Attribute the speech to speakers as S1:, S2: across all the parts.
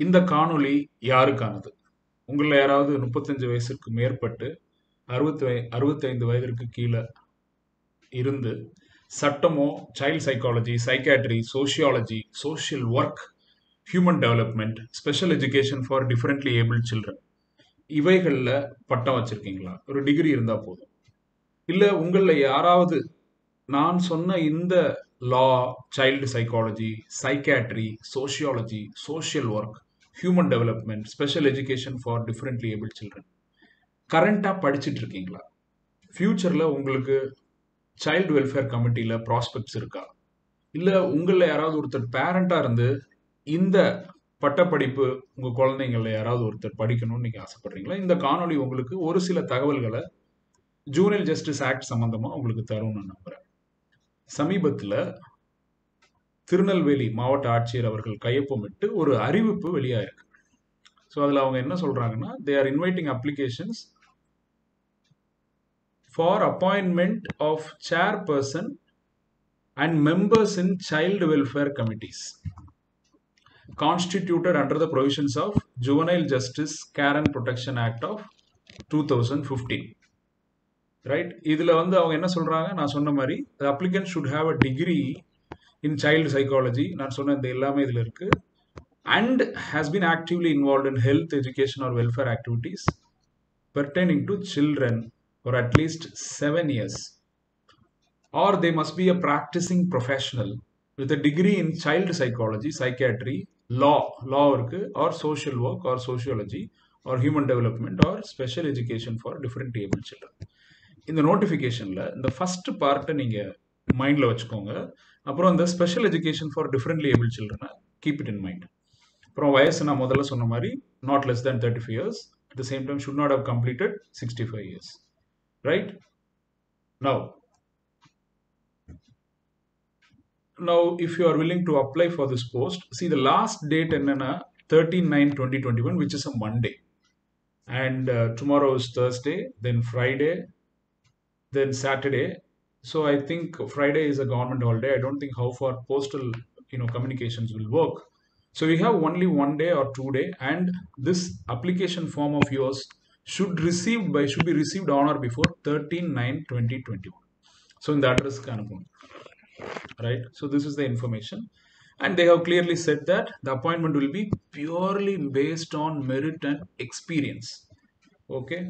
S1: இந்த காணொளி யாருக்கானது? உங்களில் யாராவது 35 வயசுக்கு மேற்பட்டு 65 வயதிற்கு கீழே இருந்து சட்டமோ, child psychology, psychiatry, sociology, social work, human development, special education for differently able children இவைகளில் பட்டம் வச்சிருக்கீங்களா? ஒரு டிகிரி இருந்தால் போதும். இல்லை உங்களில் யாராவது நான் சொன்ன இந்த law, child psychology, psychiatry, sociology, social work, human development, special education for differently able children கரண்டாக படிச்சுட்டு இருக்கீங்களா? ஃபியூச்சரில் உங்களுக்கு சைல்டு வெல்ஃபேர் கமிட்டியில் ப்ராஸ்பெக்ட்ஸ் இருக்கா? இல்லை உங்களில் யாராவது ஒருத்தர் பேரண்டாக இருந்து இந்த பட்டப்படிப்பு உங்கள் குழந்தைங்களில் யாராவது ஒருத்தர் படிக்கணும்னு நீங்கள் ஆசைப்படுறீங்களா? இந்த காணொளி உங்களுக்கு ஒரு சில தகவல்களை ஜூவனைல் ஜஸ்டிஸ் ஆக்ட் சம்பந்தமாக உங்களுக்கு தரும்னு நான் நம்புகிறேன். சமீபத்தில் திருநெல்வேலி மாவட்ட ஆட்சியர் அவர்கள் கையொப்பமிட்டு ஒரு அறிவிப்பு வெளியாயிருக்கு. ஸோ அதில் அவங்க என்ன சொல்கிறாங்கன்னா, they are inviting applications for appointment of chairperson and members in child welfare committees constituted under the provisions of juvenile justice care and protection act of 2015. Right, இதில் அவங்க என்ன சொல்கிறாங்க, நான் சொன்ன மாதிரி the applicant should have a degree in child psychology, நான் சொன்ன இந்த எல்லாமே இதில் இருக்குது, and has been actively involved in health, education or welfare activities pertaining to children for at least 7 years, or they must be a practicing professional with a degree in child psychology, psychiatry, law இருக்கு, or social work or sociology or human development or special education for different able children. இந்த நோட்டிஃபிகேஷனில் இந்த first பார்ட்டை நீங்கள் மைண்டில் வச்சுக்கோங்க. அப்புறம் இந்த special education for differently able சில்ட்ரனை கீப் இட் இன் மைண்ட். அப்புறம் வயசு நான் முதல்ல சொன்ன மாதிரி not less than 35 years, at the same time should not have completed 65 years. Right? Now if you are willing to apply for this post, see the last date என்னன்னா 13/9/2021, which is a Monday, and tomorrow is Thursday, then Friday, then Saturday. So I think Friday is a government holiday. I don't think how far postal communications will work. So we have only 1 day or 2 day, and this application form of yours should be received on or before 13/9/2021. So in the address kanapon, right? So this is the information, and they have clearly said that the appointment will be purely based on merit and experience. Okay,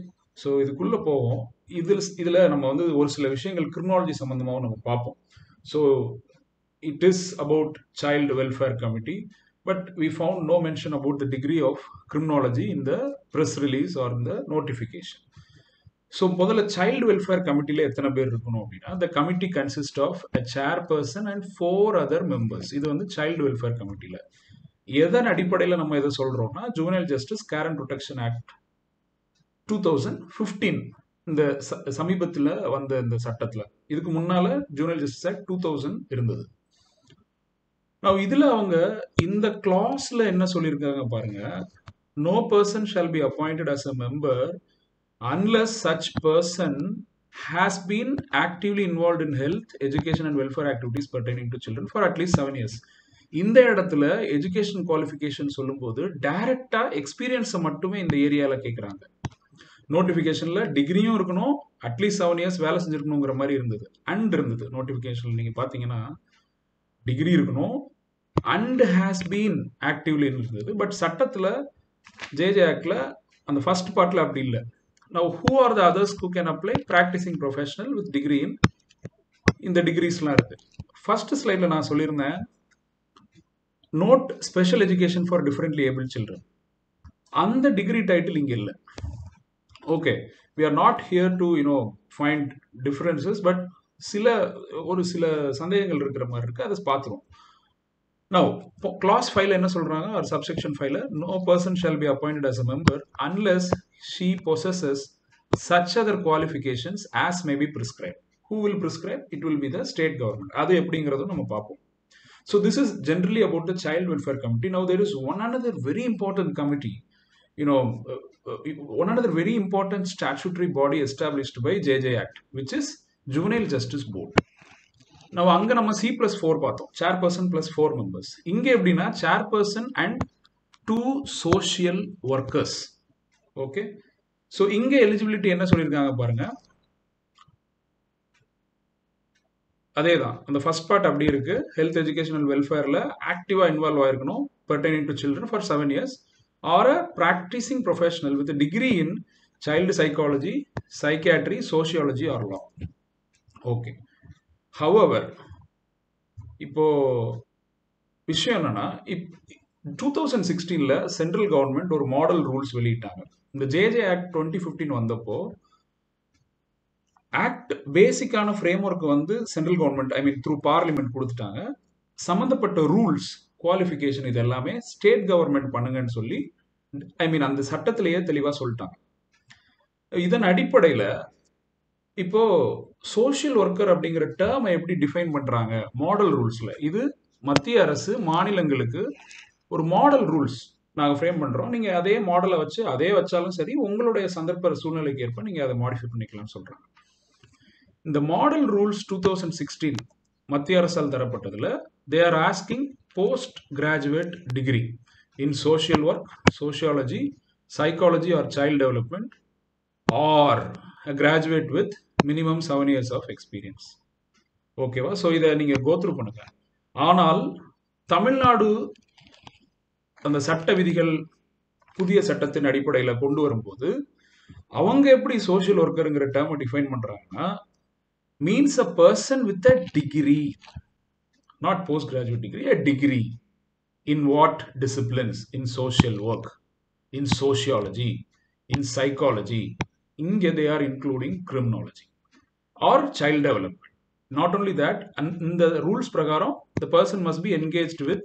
S1: so இதுக்குள்ளே போவோம். இதில் நம்ம ஒரு சில விஷயங்கள் criminology சம்மந்தமாகவும் நம்ம பார்ப்போம். So it is about child welfare committee, but we found no mention about the degree of criminology in the press release or இந்த நோட்டிஃபிகேஷன். ஸோ முதல்ல சைல்டு வெல்ஃபேர் கமிட்டியில் எத்தனை பேர் இருக்கணும் அப்படின்னா, the committee consist of a chairperson and 4 other members. இது child welfare கமிட்டியில் எதன் அடிப்படையில் நம்ம எதை சொல்கிறோம்னா, juvenile justice care and protection act 2015, இந்த சமீபத்தில் வந்த இந்த சட்டத்தில். இதுக்கு முன்னால ஜுவனைல் ஜஸ்டிஸ் ஆக்ட் 2000 இருந்தது. நான் இதில் இந்த கிளாஸ்ல என்ன சொல்லியிருக்காங்க பாருங்க, no person shall be appointed as a member unless such person has been actively involve in health, education and welfare activities pertaining to children for at least 7 years. இந்த இடத்துல எஜுகேஷன் குவாலிஃபிகேஷன் சொல்லும்போது டைரக்டா எக்ஸ்பீரியன்ஸை மட்டுமே இந்த ஏரியாவில் கேட்குறாங்க. நோட்டிஃபிகேஷனில் டிகிரியும் இருக்கணும், அட்லீஸ்ட் 7 years வேலை செஞ்சுருக்கணுங்கிற மாதிரி இருந்தது. அண்ட் இருந்தது நோட்டிஃபிகேஷனில் நீங்கள் பார்த்தீங்கன்னா டிகிரி இருக்கணும், அண்ட் ஹேஸ் பீன் ஆக்டிவ்லி இருந்தது. பட் சட்டத்தில் ஜேஜே ஆக்டில் அந்த ஃபர்ஸ்ட் பார்ட்டில் அப்படி இல்லை. Now who are the others who can apply? Practising professional with degree in, இந்த டிகிரிஸ்லாம் இருக்கு. ஃபர்ஸ்ட் ஸ்லைடில் நான் சொல்லியிருந்தேன், note special education for differently able children. அந்த டிகிரி டைட்டில் இங்கே இல்லை. Okay, we are not here to find differences, but ஒரு சில சந்தேகங்கள் இருக்கிற மாதிரி இருக்கு, அதை பார்த்துருவோம். Now clause 5 என்ன சொல்றாங்க, or subsection 5, no person shall be appointed as a member unless she possesses such other qualifications as may be prescribed. Who will prescribe? It will be the state government. அது எப்படிங்கிறதும் நம்ம பார்ப்போம். So this is generally about the child welfare committee. Now there is one another very important committee, one another very important statutory body established by JJ Act, which is Juvenile Justice Board. Now அங்க நம்ம C+4 பார்த்தோம், chairperson plus 4 members. இங்க எப்படின்னா chairperson and to social workers. Okay, so இங்க eligibility என்ன சொல்லியிருக்காங்க பாருங்க, அதேதான் அந்த ஃபர்ஸ்ட் பார்ட் அப்படி இருக்கு. ஹெல்த் எஜுகேஷனல் வெல்ஃபேர்ல ஆக்டிவா இன்வால்வ் ஆயிருக்கணும் pertaining to children for 7 years or a practicing professional with a degree in child psychology, psychiatry, sociology or law. Okay, however இப்போ விஷயம் என்னன்னா, 2016ல சென்ட்ரல் கவர்மெண்ட் ஒரு மாடல் ரூல்ஸ் வெளியிட்டாங்க. இந்த ஜேஜே ஆக்ட் 2015 வந்தப்போ ஆக்ட் பேசிக்கான ஃப்ரேம் ஒர்க் வந்து central government I mean through parliament கொடுத்துட்டாங்க. சம்மந்தப்பட்ட ரூல்ஸ், குவாலிஃபிகேஷன் இது எல்லாமே ஸ்டேட் கவர்மெண்ட் பண்ணுங்கன்னு சொல்லி ஐ மீன் அந்த சட்டத்திலேயே தெளிவாக சொல்லிட்டாங்க. இதன் அடிப்படையில் இப்போ சோஷியல் ஒர்க்கர் அப்படிங்கிற டேர்மை எப்படி டிஃபைன் பண்றாங்க மாடல் ரூல்ஸ்ல, இது மத்திய அரசு மாநிலங்களுக்கு ஒரு மாடல் ரூல்ஸ் நாங்கள் ஃப்ரேம் பண்றோம். நீங்க அதே மாடலை வச்சு அதே வச்சாலும் சரி, உங்களுடைய சந்தர்ப்ப சூழ்நிலைக்கு ஏற்ப நீங்க அதை மாடிஃபை பண்ணிக்கலாம்னு சொல்றாங்க. இந்த மாடல் ரூல்ஸ் 2016 மத்திய அரசால் தரப்பட்டதுல they are asking post graduate degree in social work, sociology, psychology or child development or graduate with minimum 7 years of experience. ஓகேவா? ஸோ இதை நீங்க கோத்ரூ பண்ணுங்க. ஆனால் தமிழ்நாடு அந்த சட்ட விதிகள் புதிய சட்டத்தின் அடிப்படையில் கொண்டு வரும்போது அவங்க எப்படி சோஷியல் ஒர்க்கருங்கிற டேர்மை டிஃபைன் பண்றாங்கன்னா, means a person with a degree, not postgraduate degree, a degree in what disciplines? In social work, in sociology, in psychology. Inge they are including criminology or child development. Not only that, in the rules prakaram the person must be engaged with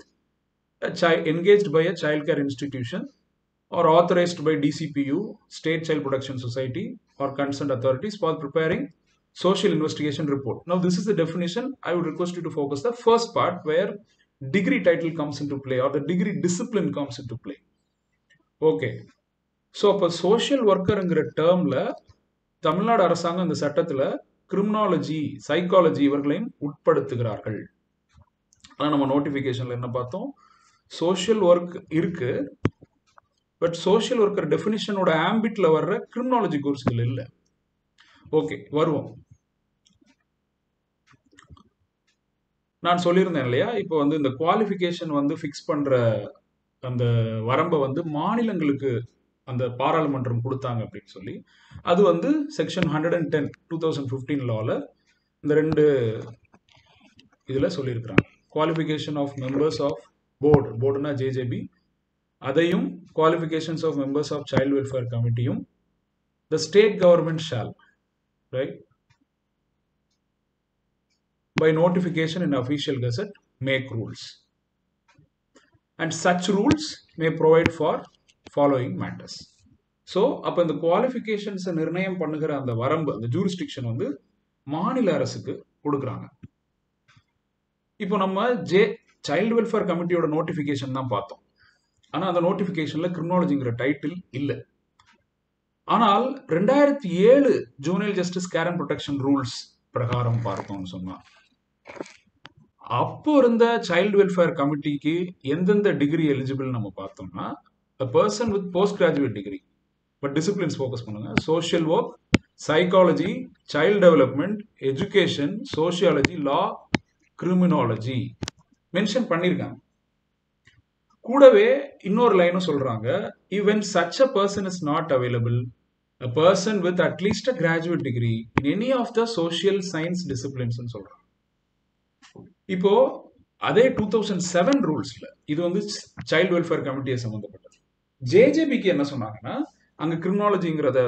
S1: a engaged by a child care institution or authorized by DCPU, State Child Protection Society or concerned authorities for preparing social investigation report. Now this is the definition. I would request you to focus the first part where degree title comes into play or the degree discipline comes into play. Okay, so அப்போ social ஒர்க்கருங்கிற டேர்ம்ல Tamil Nadu அரசாங்கம் இந்த சட்டத்துல criminology, psychology இவர்களையும் உட்படுத்துகிறார்கள். ஆனால் நம்ம நோட்டிஃபிகேஷன்ல என்ன பார்த்தோம், social work இருக்கு, பட் சோஷியல் ஒர்க்கர் டெஃபினிஷனோட ஆம்பிட்ல வர்ற கிரிமினாலஜி கோர்ஸ்கள் இல்லை. ஓகே, வருவோம். நான் சொல்லியிருந்தேன் இல்லையா, இப்போ வந்து இந்த குவாலிஃபிகேஷன் வந்து ஃபிக்ஸ் பண்ற அந்த வரம்பை வந்து மாநிலங்களுக்கு அந்த பாராளுமன்றம் கொடுத்தாங்க அப்படின்னு சொல்லி, அது வந்து செக்ஷன் 110 2015 லால இந்த ரெண்டு இதுல சொல்லியிருக்கிறாங்க. குவாலிஃபிகேஷன் ஆஃப் மெம்பர்ஸ் ஆஃப் போர்டுனா ஜேஜேபி, அதையும் qualifications of members of child welfare கமிட்டியும் the state government shall, right, by notification in official gazette make rules and such rules may provide for following matters. So அப்ப இந்த qualifications நிர்ணயம் பண்ணுகிற அந்த வரம்பு, அந்த ஜூரிஸ்டிக்ஷன் வந்து மாநில அரசுக்கு கொடுக்குறாங்க. இப்போ நம்ம சைல்டு வெல்ஃபேர் கமிட்டியோட நோட்டிஃபிகேஷன் தான் பார்த்தோம். ஆனா அந்த நோட்டிஃபிகேஷன்ல கிரிமினாலஜிங்கிற டைட்டில் இல்லை. ஆனால் 2007 junior justice care and protection rules பிரகாரம் பார்த்தோம்னு சொன்னா, அப்போ இருந்த சைல்டு வெல்ஃபேர் கமிட்டிக்கு எந்தெந்த டிகிரி எலிஜிபிள் நம்ம பார்த்தோம்னா, a person with post graduate degree but disciplines focus பண்ணுங்க, social work, psychology, child development, education, sociology, law, criminology mention பண்ணியிருக்காங்க. கூடவே இன்னொரு லைனும் சொல்றாங்க, even such a person is not available, a person with at least a graduate degree in any of the social science disciplines ன்னு சொல்றாங்க. இப்போ அதே 2007 ரூல்ஸ்ல இது வந்து சைல்டு வெல்ஃபேர் கமிட்டியை சம்பந்தப்பட்டது. ஜேஜேபிக்கு என்ன சொன்னாங்கன்னா, அங்க கிரிமினாலஜிங்கிறத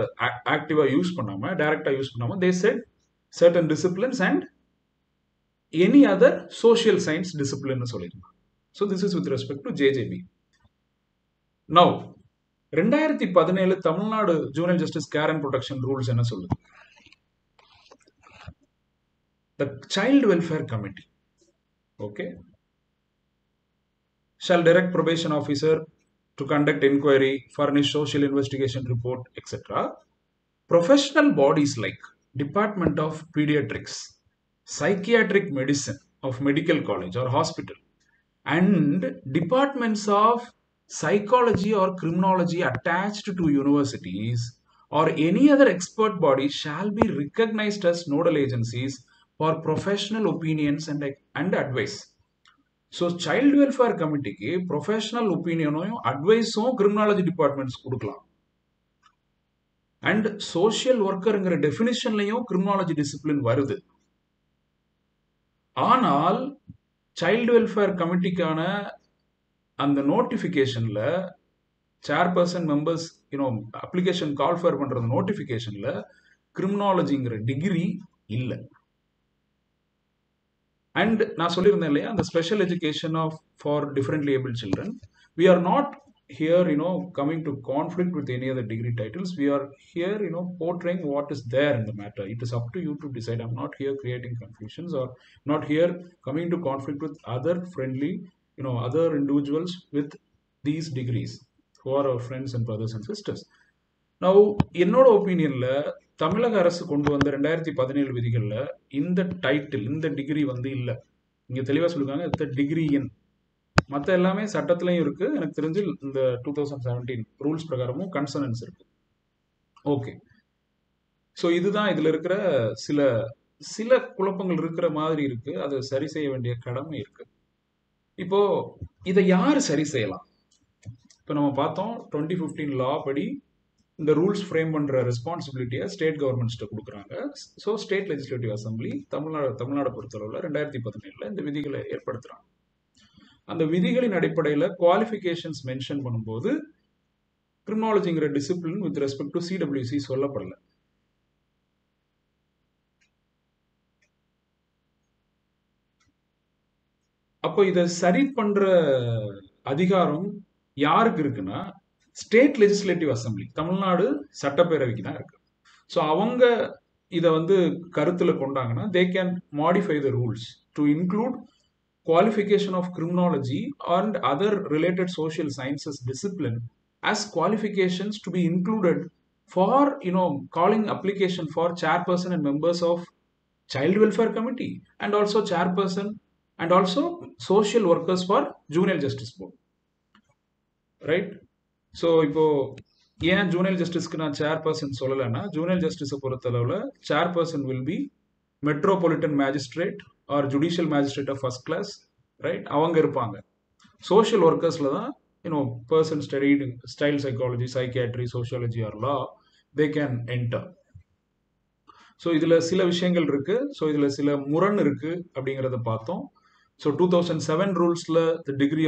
S1: ஆக்டிவா யூஸ் பண்ணாம, டைரக்டா யூஸ் பண்ணாம, they said certain disciplines and any other social science discipline சொல்லிருந்தாங்க. So this is with respect to JJB. Now 2017 Tamil Nadu junior justice care and protection rules என்ன சொல்லுது? The child welfare committee, okay, shall direct probation officer to conduct inquiry, furnish social investigation report, etc. Professional bodies like Department of Pediatrics, Psychiatric Medicine of Medical College or Hospital, and departments of psychology or criminology attached to universities or any other expert body shall be recognized as nodal agencies for professional opinions and advice. So child welfare கமிட்டிக்கு professional ஒப்பீனியனும் அட்வைஸும் criminology departments கொடுக்கலாம். And social ஒர்க்கருங்கிற டெஃபினிஷன்லையும் criminology discipline வருது. ஆனால் child welfare கமிட்டிக்கான அந்த நோட்டிஃபிகேஷனில் chairperson members application call for பண்ணுற நோட்டிஃபிகேஷனில் கிரிமினாலஜிங்கிற டிகிரி இல்லை. அண்ட் நான் சொல்லியிருந்தேன் இல்லையா, அந்த special education for differently able children, we are not here coming to conflict with any other degree titles. We are here portraying what is there in the matter. It is up to you to decide. I'm not here creating confusions or not here coming to conflict with other friendly other individuals with these degrees who are our friends and brothers and sisters. Now என்னோட ஒப்பீனியன்ல தமிழக அரசு கொண்டு வந்த 2017 விதிகள்ல இந்த title, இந்த degree இல்லை. இங்க தெளிவா சொல்லுவாங்க இந்த டிகிரி இன். மற்ற எல்லாமே சட்டத்திலையும் இருக்கு. எனக்கு தெரிஞ்சு இந்த 2017 ரூல்ஸ் பிரகாரமும் கன்சர்னன்ஸ் இருக்கு. ஓகே, ஸோ இதுதான் இதுல இருக்கிற சில குழப்பங்கள் இருக்கிற மாதிரி இருக்கு. அதை சரி செய்ய வேண்டிய கடமை இருக்கு. இப்போ இதை யாரு சரி செய்யலாம்? இப்போ நம்ம பார்த்தோம் 2015 லா படி இந்த ரூல்ஸ் ஃப்ரேம் பண்ற ரெஸ்பான்சிபிலிட்டியை ஸ்டேட் கவர்மெண்ட்ஸ்ட்ட கொடுக்குறாங்க. So state legislative assembly Tamil Nadu பொறுத்தளவில் 2017 இந்த விதிகளை ஏற்படுத்துறாங்க. அந்த விதிகளின் அடிப்படையில் குவாலிஃபிகேஷன்ஸ் மென்ஷன் பண்ணும்போது கிரிமினாலஜிங்கிற discipline with respect to CWC சொல்லப்படல. அப்போ இதை சரி பண்ற அதிகாரம் யாருக்கு இருக்குன்னா ஸ்டேட் லெஜிஸ்லேட்டிவ் அசம்பிளி, தமிழ்நாடு சட்டப்பேரவைக்கு தான் இருக்கு. ஸோ அவங்க இதை கருத்துல கொண்டாங்கன்னா they can modify the rules to include qualification of criminology and other related social sciences discipline as qualifications to be included for calling application for chairperson and members of child welfare committee and also chairperson and also social workers for juvenile justice board, right? So இப்போ ஏன் ஜூனியல் ஜஸ்டிஸ்க்கு நான் chairperson சொல்லலைன்னா, juvenile ஜஸ்டிஸை பொறுத்தளவில் chairperson will be metropolitan magistrate or judicial magistrate of first class, right? அவங்க இருப்பாங்க. Social ஒர்க்கர்ஸில் தான் person studied style psychology, psychiatry, sociology or law, they can enter. So இதில் சில விஷயங்கள் இருக்கு. ஸோ இதில் சில முரண் இருக்கு அப்படிங்கிறத பார்த்தோம். ஸோ 2007 ரூல்ஸில் the degree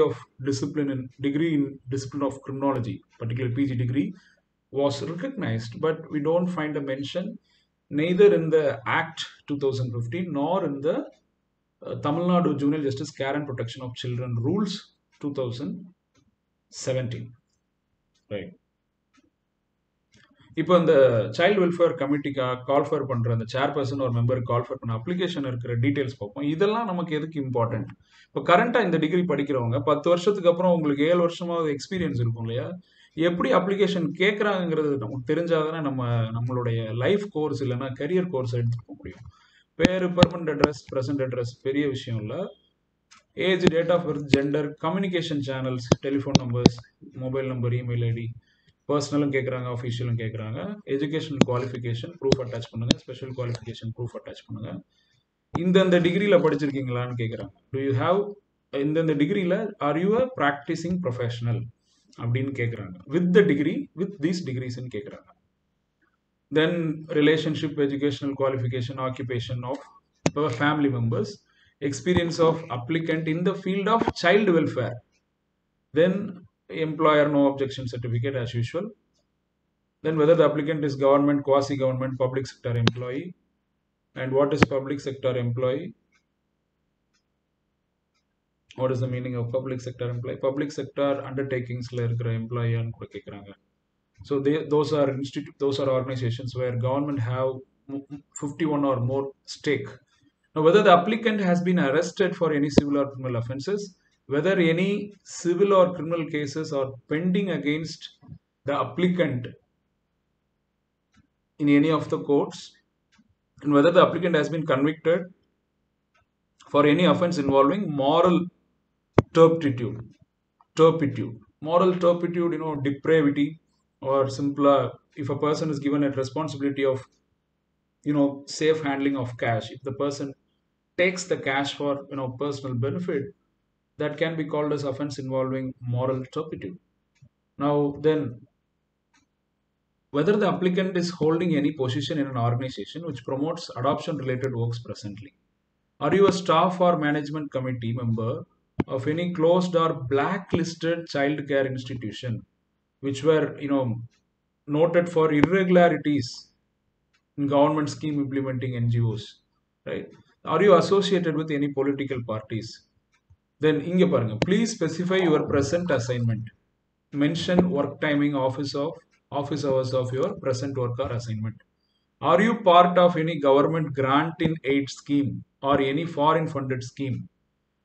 S1: in discipline of criminology, particular PG degree was recognized, but we don't find a mention neither in the Act 2015 nor in the Tamil Nadu Juvenile Justice Care and Protection of Children Rules 2017, right? இப்போ இந்த child welfare கமிட்டிக்கு கால் ஃபர் பண்ற அந்த chairperson ஒரு மெம்பருக்கு கால் ஃபர் பண்ண application இருக்கிற details பார்ப்போம். இதெல்லாம் நமக்கு எதுக்கு இம்பார்ட்டன்ட்? இப்போ கரண்டா இந்த டிகிரி படிக்கிறவங்க 10 வருஷத்துக்கு அப்புறம் உங்களுக்கு 7 வருஷமாவது எக்ஸ்பீரியன்ஸ் இருக்கும் இல்லையா? எப்படி அப்ளிகேஷன் கேட்குறாங்கிறது நமக்கு தெரிஞ்சாதானே நம்மளுடைய லைஃப் கோர்ஸ் இல்லைன்னா கரியர் கோர்ஸ் எடுத்துக்க முடியும். பேரு, பெர்மனன்ட் அட்ரஸ், ப்ரெசன்ட் அட்ரஸ் பெரிய விஷயம் இல்லை. Age, date of birth, gender, communication channels, telephone numbers, mobile number, email ID, பர்சனலும் கேட்குறாங்க, அஃபீஷியலும் கேட்குறாங்க. எஜுகேஷனல் குவாலிஃபிகேஷன் ப்ரூஃப் அட்டாச் பண்ணுங்க, ஸ்பெஷல் குவாலிஃபிகேஷன் ப்ரூஃப் அட்டாச் பண்ணுங்க. இந்தந்த டிகிரியில் படிச்சிருக்கீங்களான்னு கேட்குறாங்க. டு யூ ஹாவ் இந்தந்த டிகிரியில் are you a practising professional அப்படின்னு கேட்குறாங்க. With the degree, with these டிகிரிஸ்ன்னு கேட்குறாங்க. Then relationship, educational qualification, occupation of family members, experience of applicant in the field of child welfare, then employer no objection certificate as usual, then whether the applicant is government, quasi government, public sector employee, and what is public sector employee, what is the meaning of public sector employee? Public sector undertakings la irukra employee nu kuda kekranga. So those are organizations where government have 51 or more stake. Now, whether the applicant has been arrested for any civil or criminal offences, whether any civil or criminal cases are pending against the applicant in any of the courts, and whether the applicant has been convicted for any offence involving moral turpitude, Moral turpitude, depravity, or simpler, if a person is given a responsibility of, safe handling of cash, if the person takes the cash for, personal benefit, that can be called as offense involving moral turpitude. Now, then, whether the applicant is holding any position in an organization which promotes adoption related works presently. Are you a staff or management committee member of any closed or blacklisted child care institution which were, noted for irregularities in government scheme implementing NGOs, right? Are you associated with any political parties? Then இங்க பாருங்க, please specify your present assignment. Mention work timing, office hours of your present work or assignment. Are you part of any government grant in aid scheme or any foreign funded scheme?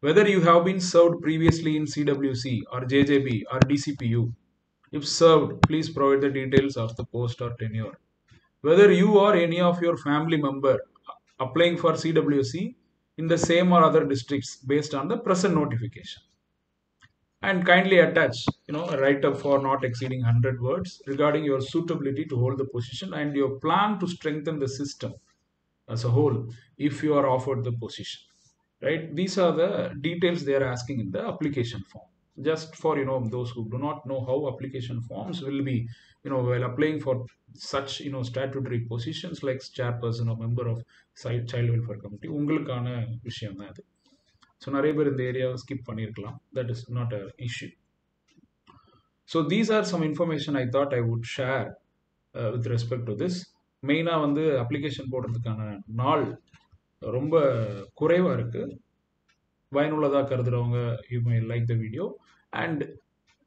S1: Whether you have been served previously in CWC or JJB or DCPU. If served, please provide the details of the post or tenure. Whether you or any of your family member applying for CWC in the same or other districts based on the present notification. And kindly attach, a write-up for not exceeding 100 words regarding your suitability to hold the position and your plan to strengthen the system as a whole if you are offered the position. Right? These are the details they are asking in the application form. Just for those who do not know how application forms will be, while applying for such statutory positions like chairperson or member of child welfare committee, உங்களுக்கான விஷயம் தான் அது. So நிறைய பேர் இந்த ஏரியாவை skip பண்ணியிருக்கலாம். That is not a issue. So these are some information I thought I would share with respect to this. மெயினாக வந்து அப்ளிகேஷன் போடுறதுக்கான நாள் ரொம்ப குறைவாக இருக்குது. பயனுள்ளதாக கருதுறவங்க you may like the video. And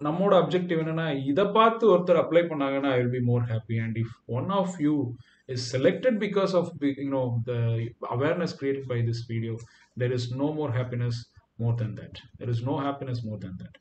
S1: நம்மளோட அப்ஜெக்டிவ் என்னன்னா, இதை பார்த்து ஒருத்தர் அப்ளை பண்ணாங்கன்னா I will be more happy. And if one of you is selected because of the awareness created by this video, there is no more happiness more than that. There is no happiness more than that.